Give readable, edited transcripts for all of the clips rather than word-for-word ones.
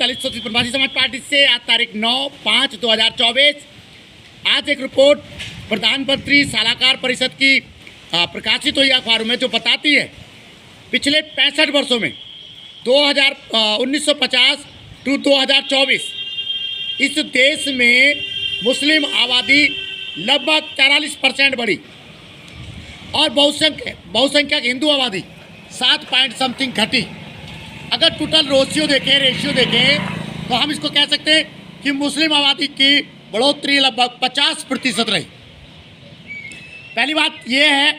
दलित शोषित प्रवासी समाज पार्टी से आज तारीख 9/5/2024 आज एक रिपोर्ट प्रधानमंत्री सलाहकार परिषद की प्रकाशित हुई अखबारों में, जो बताती है पिछले 65 वर्षों में 1950 टू 2024 इस देश में मुस्लिम आबादी लगभग 44% बढ़ी और बहुसंख्यक हिंदू आबादी 7 पॉइंट समथिंग घटी। अगर टोटल रेशियो देखें तो हम इसको कह सकते हैं कि मुस्लिम आबादी की बढ़ोतरी लगभग 50% रही। पहली बात यह है,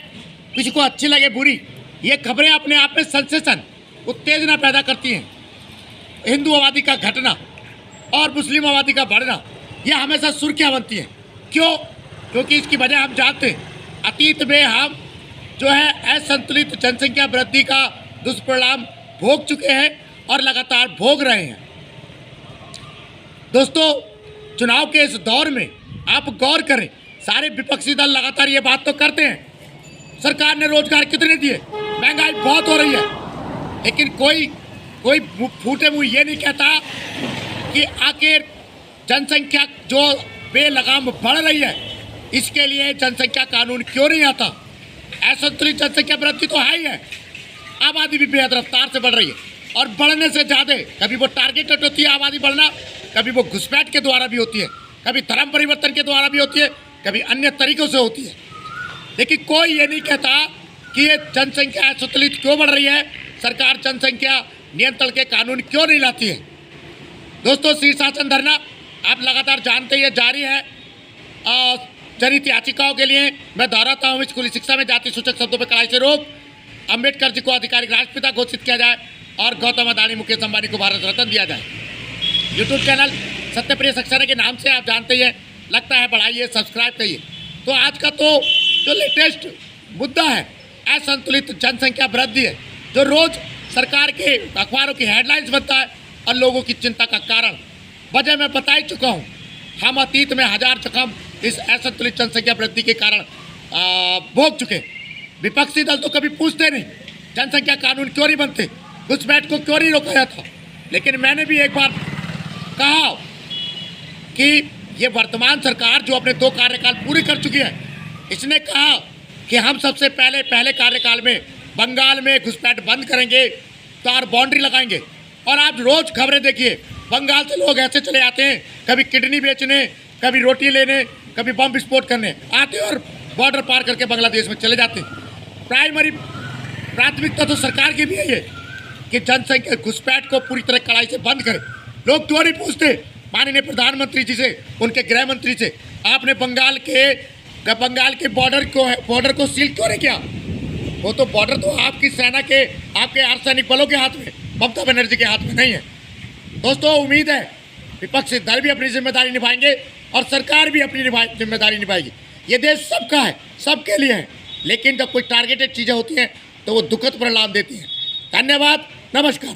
किसी को अच्छी लगे बुरी, ये खबरें अपने आप में सेंसेशन, उत्तेजना पैदा करती हैं। हिंदू आबादी का घटना और मुस्लिम आबादी का बढ़ना, यह हमेशा सुर्खियाँ बनती हैं। क्यों? क्योंकि इसकी वजह हम जानते हैं। अतीत में हम जो है असंतुलित जनसंख्या वृद्धि का दुष्परिणाम भोग चुके हैं और लगातार भोग रहे हैं। दोस्तों, चुनाव के इस दौर में आप गौर करें, सारे विपक्षी दल लगातार ये बात तो करते हैं, सरकार ने रोजगार कितने दिए, महंगाई बहुत हो रही है, लेकिन कोई फूटे मुंह ये नहीं कहता कि आखिर जनसंख्या जो बेलगाम बढ़ रही है, इसके लिए जनसंख्या कानून क्यों नहीं आता। असंतुलित जनसंख्या वृद्धि तो है ही है, आबादी भी बेहद रफ्तार से बढ़ रही है और बढ़ने से ज़्यादा कभी वो टारगेटेड होती है आबादी बढ़ना, कभी वो घुसपैठ के द्वारा भी होती है, कभी धर्म परिवर्तन के द्वारा भी होती है, कभी अन्य तरीक़ों से होती है। लेकिन कोई ये नहीं कहता कि ये जनसंख्या असंतुलित क्यों बढ़ रही है, सरकार जनसंख्या नियंत्रण के कानून क्यों नहीं लाती है। दोस्तों, शीर्षासन धरना आप लगातार जानते ही जारी है। जनहित याचिकाओं के लिए मैं दोहराता हूँ, स्कूली शिक्षा में जाति सूचक शब्दों पर कड़ाई से रोक, अम्बेडकर जी को आधिकारिक राष्ट्रपिता घोषित किया जाए और गौतम अदानी मुकेश अंबानी को भारत रत्न दिया जाए। यूट्यूब चैनल सत्यप्रिय सक्सेना के नाम से आप जानते हैं, लगता है बढ़ाइए, सब्सक्राइब करिए। तो आज का तो जो लेटेस्ट मुद्दा है असंतुलित जनसंख्या वृद्धि है, जो रोज सरकार के अखबारों की हेडलाइंस बनता है और लोगों की चिंता का कारण। वजह मैं बता ही चुका हूँ, हम अतीत में 1000 जख्म इस असंतुलित जनसंख्या वृद्धि के कारण भोग चुके। विपक्षी दल तो कभी पूछते नहीं जनसंख्या कानून क्यों नहीं बनते, घुसपैठ को क्यों नहीं रोका जाता। लेकिन मैंने भी एक बार कहा कि ये वर्तमान सरकार जो अपने 2 कार्यकाल पूरे कर चुकी है, इसने कहा कि हम सबसे पहले कार्यकाल में बंगाल में घुसपैठ बंद करेंगे, तार बाउंड्री लगाएंगे। और आप रोज़ खबरें देखिए, बंगाल से लोग ऐसे चले आते हैं, कभी किडनी बेचने, कभी रोटी लेने, कभी बम विस्फोट करने आते हैं और बॉर्डर पार करके बांग्लादेश में चले जाते हैं। प्राथमिकता तो सरकार की भी है ये कि जनसंख्या घुसपैठ को पूरी तरह कड़ाई से बंद करे। लोग क्यों नहीं पूछते माननीय प्रधानमंत्री जी से, उनके गृह मंत्री से, आपने बंगाल के बॉर्डर को सील क्यों नहीं किया। वो तो बॉर्डर तो आपकी सेना के, आपके अर्धसैनिक बलों के हाथ में, ममता बनर्जी के हाथ में नहीं है। दोस्तों, उम्मीद है विपक्षी दल भी अपनी जिम्मेदारी निभाएंगे और सरकार भी अपनी जिम्मेदारी निभाएगी। ये देश सबका है, सबके लिए है, लेकिन जब कोई टारगेटेड चीज़ें होती हैं तो वो दुखद परिणाम देती हैं। धन्यवाद, नमस्कार।